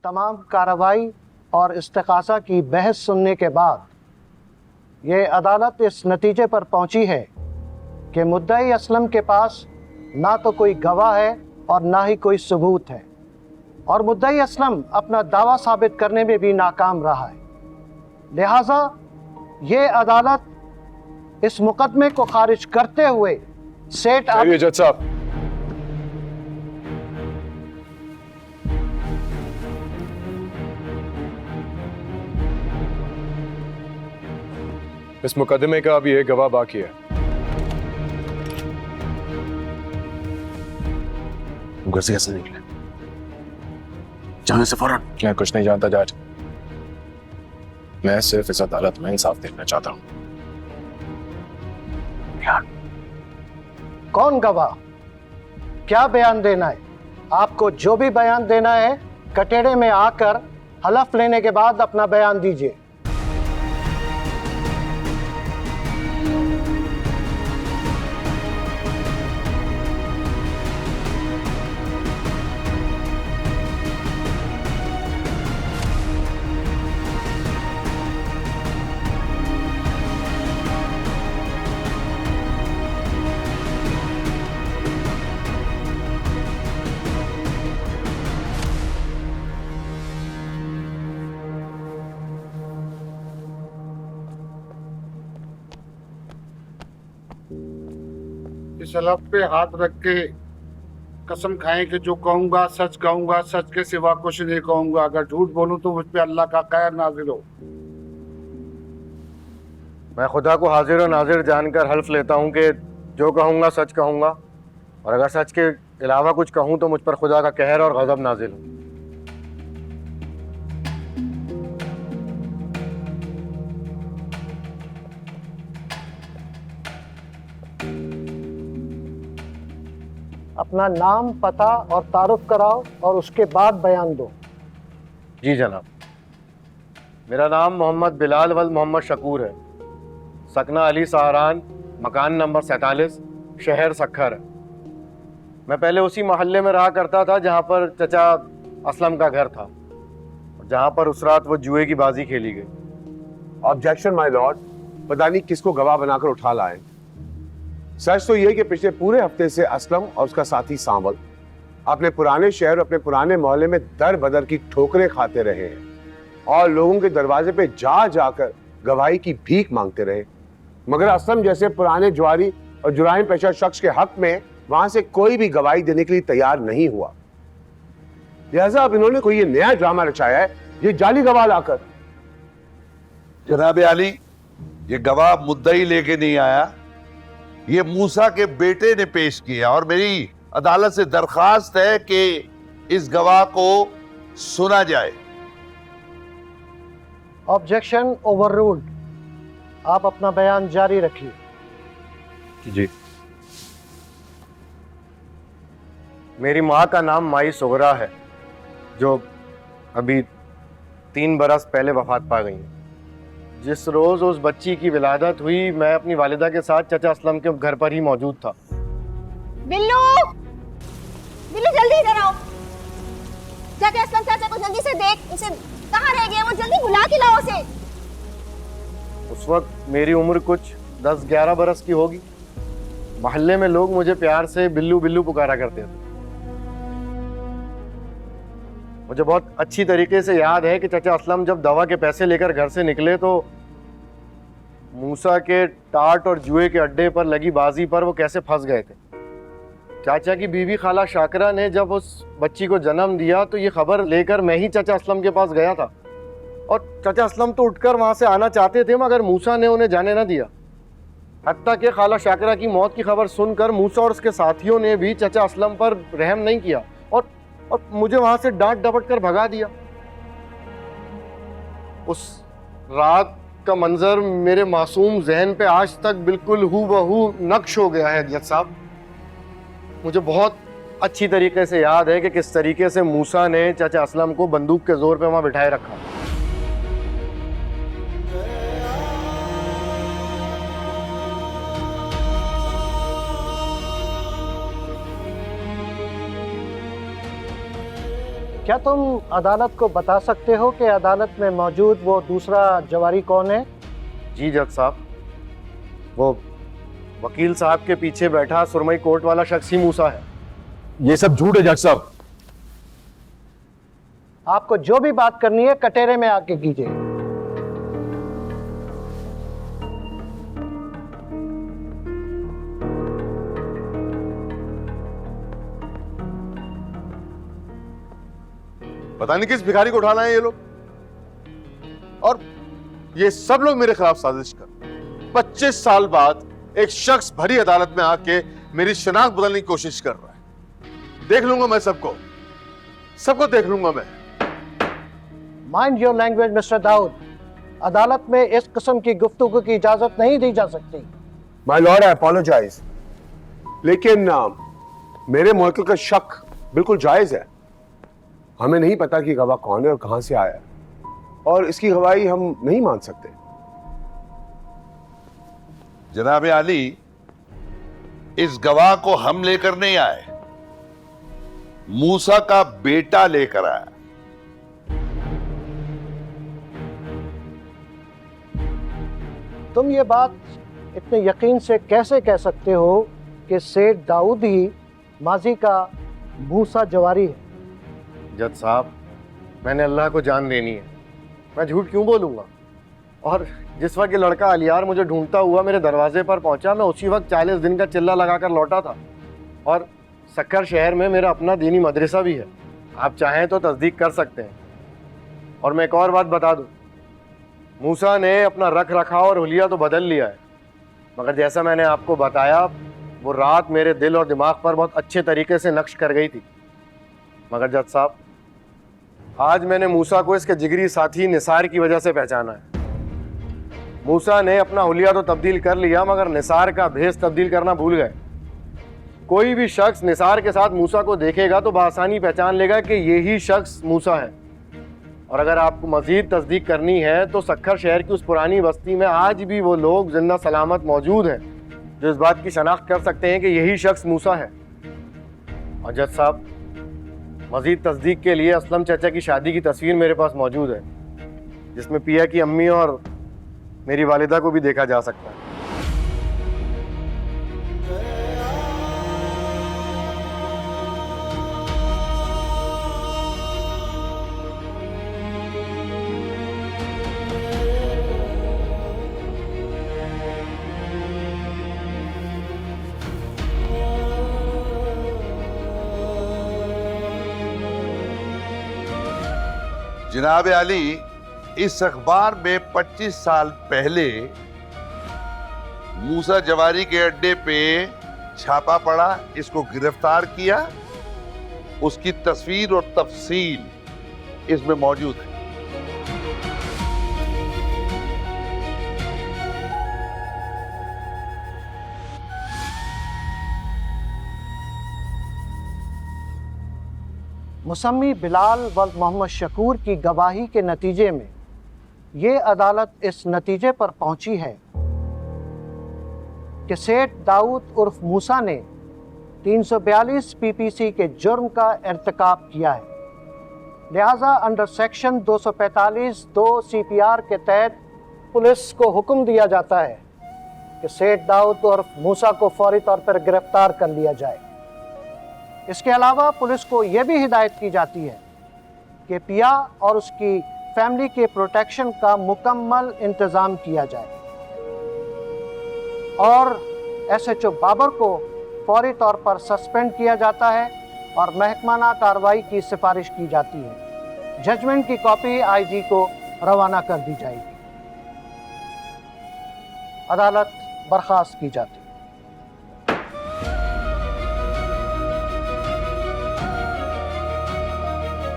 तमाम कार्रवाई और इस्तिग़ासा की बहस सुनने के बाद ये अदालत इस नतीजे पर पहुंची है कि मुद्दई असलम के पास ना तो कोई गवाह है और ना ही कोई सबूत है, और मुद्दई असलम अपना दावा साबित करने में भी नाकाम रहा है। लिहाजा ये अदालत इस मुकदमे को खारिज करते हुए सेठ जज साहब, इस मुकदमे का अब ये गवाह बाकी है। घर से कैसे निकले? जाने से फौरन। मैं कुछ नहीं जानता जज, मैं सिर्फ इस अदालत में इंसाफ देखना चाहता हूँ। कौन गवाह? क्या बयान देना है? आपको जो भी बयान देना है कटेड़े में आकर हलफ लेने के बाद अपना बयान दीजिए। इस हलफ पे हाथ रख के कसम खाएं कि जो कहूंगा सच कहूंगा, सच के सिवा कुछ नहीं कहूंगा। अगर झूठ बोलूं तो मुझ पे अल्लाह का कहर नाजिल हो। मैं खुदा को हाजिर और नाजिर जानकर हल्फ लेता हूं कि जो कहूंगा सच कहूंगा, और अगर सच के अलावा कुछ कहूं तो मुझ पर खुदा का कहर और गजब नाजिल हो। अपना नाम, पता और तारुफ कराओ और उसके बाद बयान दो। जी जनाब, मेरा नाम मोहम्मद बिलाल वल्द मोहम्मद शकूर है। सकना अली सहारान, मकान नंबर 47, शहर सखर है। मैं पहले उसी मोहल्ले में रहा करता था जहाँ पर चचा असलम का घर था, जहाँ पर उस रात वो जुए की बाजी खेली गई। ऑब्जेक्शन माय लॉर्ड, पता नहीं किसको गवाह बनाकर उठा लाए। सच तो यह कि पिछले पूरे हफ्ते से असलम और उसका साथी सांवल अपने पुराने शहर, अपने पुराने मोहल्ले में दर बदर की ठोकरें खाते रहे हैं और लोगों के दरवाजे पे जा जाकर गवाही की भीख मांगते रहे, मगर असलम जैसे पुराने जुआरी और जुराइम पेशा शख्स के हक में वहां से कोई भी गवाही देने के लिए तैयार नहीं हुआ। लिहाजा अब इन्होंने कोई ये नया ड्रामा रचाया है, ये जाली गवाह लाकर। जनाब आली, ये गवाह मुद्दई लेके नहीं आया, ये मूसा के बेटे ने पेश किया, और मेरी अदालत से दरखास्त है कि इस गवाह को सुना जाए। Objection overruled. आप अपना बयान जारी रखिए। जी, मेरी माँ का नाम माई सुगरा है, जो अभी 3 बरस पहले वफात पा गई हैं। जिस रोज उस बच्ची की विलादत हुई, मैं अपनी वालिदा के साथ चचा असलम के घर पर ही मौजूद था। बिल्लू, बिल्लू जल्दी इधर आओ। जाके असलम चाचा को जल्दी से देख, उसे कहाँ रह गया वो, जल्दी बुला के लाओ उसे। उस वक्त मेरी उम्र कुछ 10-11 बरस की होगी। मोहल्ले में लोग मुझे प्यार से बिल्लू बिल्लू पुकारा करते थे। मुझे बहुत अच्छी तरीके से याद है कि चचा असलम जब दवा के पैसे लेकर घर से निकले तो मूसा के टाट और जुए के अड्डे पर लगी बाजी पर वो कैसे फंस गए थे। चाचा की बीवी खाला शाकरा ने जब उस बच्ची को जन्म दिया तो ये खबर लेकर मैं ही चचा असलम के पास गया था, और चचा असलम तो उठकर वहां से आना चाहते थे, मगर मूसा ने उन्हें जाने ना दिया। हत्ता कि खाला शाकरा की मौत की खबर सुनकर मूसा और उसके साथियों ने भी चचा असलम पर रहम नहीं किया और मुझे वहां से डांट डपट कर भगा दिया। उस रात का मंजर मेरे मासूम जहन पे आज तक बिल्कुल हूबहू नक्श हो गया है जज साहब। मुझे बहुत अच्छी तरीके से याद है कि किस तरीके से मूसा ने चाचा असलम को बंदूक के जोर पे वहां बिठाए रखा। क्या तुम अदालत को बता सकते हो कि अदालत में मौजूद वो दूसरा जवारी कौन है? जी जज साहब, वो वकील साहब के पीछे बैठा सुरमई कोट वाला शख्स ही मूसा है। ये सब झूठ है जज साहब। आपको जो भी बात करनी है कटेरे में आके कीजिए। पता नहीं किस भिखारी को उठा लाए ये लोग, और ये सब लोग मेरे खिलाफ साजिश कर 25 साल बाद एक शख्स भरी अदालत में आके मेरी शनाख्त बदलने की कोशिश कर रहा है। देख लूंगा मैं सबको देख लूंगा मैं। Mind your language mister Dawood. अदालत में इस किस्म की गुफ्तगू की इजाजत नहीं दी जा सकती। माय लॉर्ड, आई अपोलोजाइज, लेकिन मेरे मुवक्किल का शक बिल्कुल जायज है। हमें नहीं पता कि गवाह कौन है और कहां से आया है, और इसकी गवाही हम नहीं मान सकते। जनाब आली, इस गवाह को हम लेकर नहीं आए, मूसा का बेटा लेकर आया। तुम ये बात इतने यकीन से कैसे कह सकते हो कि सेठ दाऊद ही माजी का मूसा जवारी है? जज साहब, मैंने अल्लाह को जान देनी है, मैं झूठ क्यों बोलूँगा? और जिस वक्त ये लड़का अलियार मुझे ढूंढता हुआ मेरे दरवाजे पर पहुंचा, मैं उसी वक्त 40 दिन का चिल्ला लगाकर लौटा था। और सक्कर शहर में मेरा अपना दीनी मदरसा भी है, आप चाहें तो तस्दीक कर सकते हैं। और मैं एक और बात बता दूं, मूसा ने अपना रख रखाव और हुलिया तो बदल लिया है, मगर जैसा मैंने आपको बताया, वो रात मेरे दिल और दिमाग पर बहुत अच्छे तरीके से नक्श कर गई थी। मगर जज साहब, आज मैंने मूसा को इसके जिगरी साथी निसार की वजह से पहचाना है। मूसा ने अपना हुलिया तो तब्दील कर लिया, मगर निसार का भेस तब्दील करना भूल गए। कोई भी शख्स निसार के साथ मूसा को देखेगा तो बआसानी पहचान लेगा कि यही शख्स मूसा है। और अगर आपको मजीद तस्दीक करनी है तो सक्खर शहर की उस पुरानी बस्ती में आज भी वो लोग जिंदा सलामत मौजूद हैं जो इस बात की शनाख्त कर सकते हैं कि यही शख्स मूसा है। और जज साहब, मजीद तस्दीक के लिए असलम चाचा की शादी की तस्वीर मेरे पास मौजूद है, जिसमें पिया की अम्मी और मेरी वालिदा को भी देखा जा सकता है। जनाब अली, इस अखबार में 25 साल पहले मूसा जवारी के अड्डे पे छापा पड़ा, इसको गिरफ्तार किया, उसकी तस्वीर और तफसील इसमें मौजूद है। मुसम्मी बिलाल व मोहम्मद शकूर की गवाही के नतीजे में ये अदालत इस नतीजे पर पहुंची है कि सेठ दाऊद उर्फ मूसा ने 342 पीपीसी के जुर्म का इर्तिकाब किया है। लिहाजा अंडर सेक्शन 245 2 CPR के तहत पुलिस को हुक्म दिया जाता है कि सेठ दाऊद उर्फ मूसा को फौरी तौर पर गिरफ्तार कर लिया जाए। इसके अलावा पुलिस को यह भी हिदायत की जाती है कि पिया और उसकी फैमिली के प्रोटेक्शन का मुकम्मल इंतज़ाम किया जाए और SHO बाबर को फौरी तौर पर सस्पेंड किया जाता है और महकमाना कार्रवाई की सिफारिश की जाती है। जजमेंट की कॉपी IG को रवाना कर दी जाएगी। अदालत बर्खास्त की जाती है।